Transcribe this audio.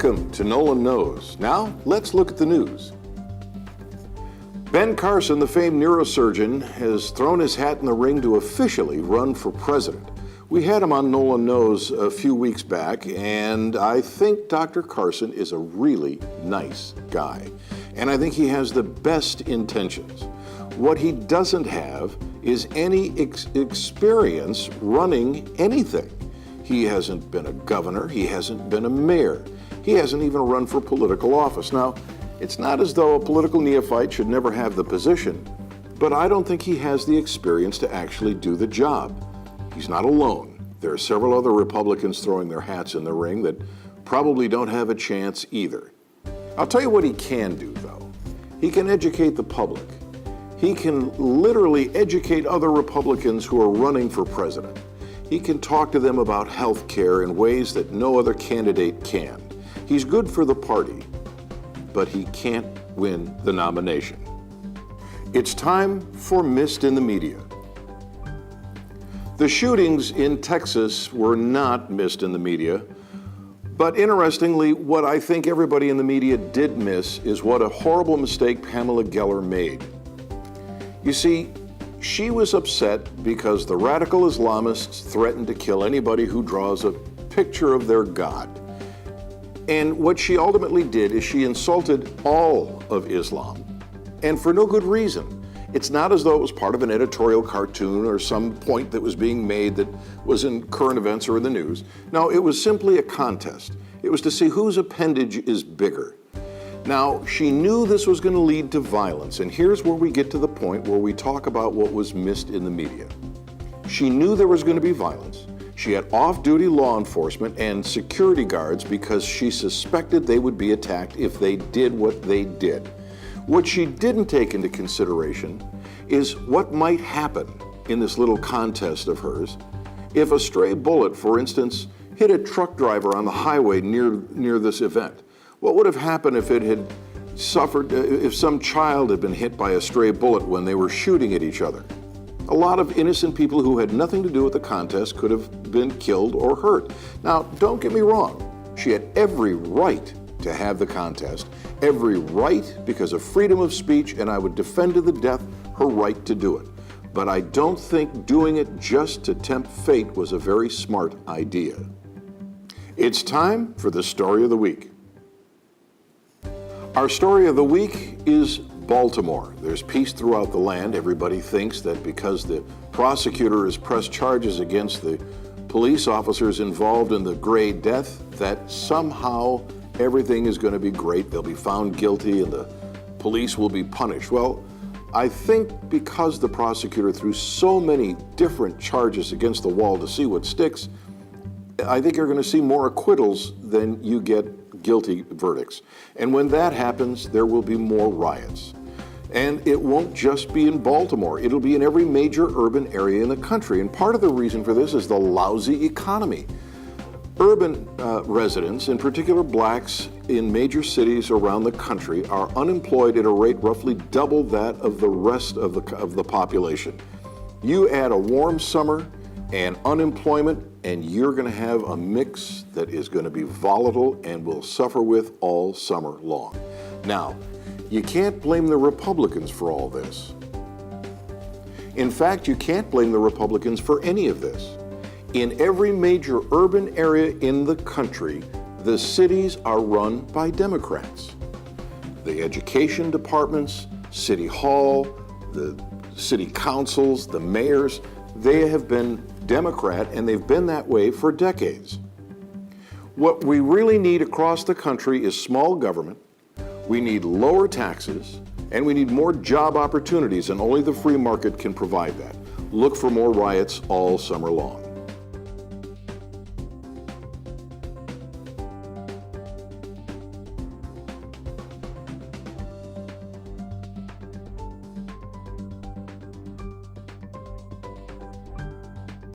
Welcome to Nolan Knows. Now, let's look at the news. Ben Carson, the famed neurosurgeon, has thrown his hat in the ring to officially run for president. We had him on Nolan Knows a few weeks back, and I think Dr. Carson is a really nice guy. And I think he has the best intentions. What he doesn't have is any experience running anything. He hasn't been a governor, he hasn't been a mayor, he hasn't even run for political office. Now, it's not as though a political neophyte should never have the position, but I don't think he has the experience to actually do the job. He's not alone. There are several other Republicans throwing their hats in the ring that probably don't have a chance either. I'll tell you what he can do, though. He can educate the public. He can literally educate other Republicans who are running for president. He can talk to them about health care in ways that no other candidate can. He's good for the party, but he can't win the nomination. It's time for Missed in the Media. The shootings in Texas were not missed in the media, but interestingly, what I think everybody in the media did miss is what a horrible mistake Pamela Geller made. You see, she was upset because the radical Islamists threatened to kill anybody who draws a picture of their God. And what she ultimately did is she insulted all of Islam, and for no good reason. It's not as though it was part of an editorial cartoon or some point that was being made that was in current events or in the news. No, it was simply a contest. It was to see whose appendage is bigger. Now, she knew this was going to lead to violence, and here's where we get to the point where we talk about what was missed in the media. She knew there was going to be violence. She had off-duty law enforcement and security guards because she suspected they would be attacked if they did what they did. What she didn't take into consideration is what might happen in this little contest of hers if a stray bullet, for instance, hit a truck driver on the highway near this event. What would have happened if it had suffered, if some child had been hit by a stray bullet when they were shooting at each other? A lot of innocent people who had nothing to do with the contest could have been killed or hurt. Now, don't get me wrong. She had every right to have the contest, every right because of freedom of speech, and I would defend to the death her right to do it. But I don't think doing it just to tempt fate was a very smart idea. It's time for the story of the week. Our story of the week is Baltimore. There's peace throughout the land. Everybody thinks that because the prosecutor has pressed charges against the police officers involved in the Gray death, that somehow everything is going to be great. They'll be found guilty and the police will be punished. Well, I think because the prosecutor threw so many different charges against the wall to see what sticks, I think you're going to see more acquittals than you get guilty verdicts. And when that happens, there will be more riots. And it won't just be in Baltimore. It'll be in every major urban area in the country. And part of the reason for this is the lousy economy. Urban residents, in particular blacks in major cities around the country, are unemployed at a rate roughly double that of the rest of the population. You add a warm summer and unemployment, and you're going to have a mix that is going to be volatile and will suffer with all summer long. Now, you can't blame the Republicans for all this. In fact, you can't blame the Republicans for any of this. In every major urban area in the country, the cities are run by Democrats. The education departments, City Hall, the city councils, the mayors, they have been Democrat, and they've been that way for decades. What we really need across the country is small government. We need lower taxes, and we need more job opportunities, and only the free market can provide that. Look for more riots all summer long.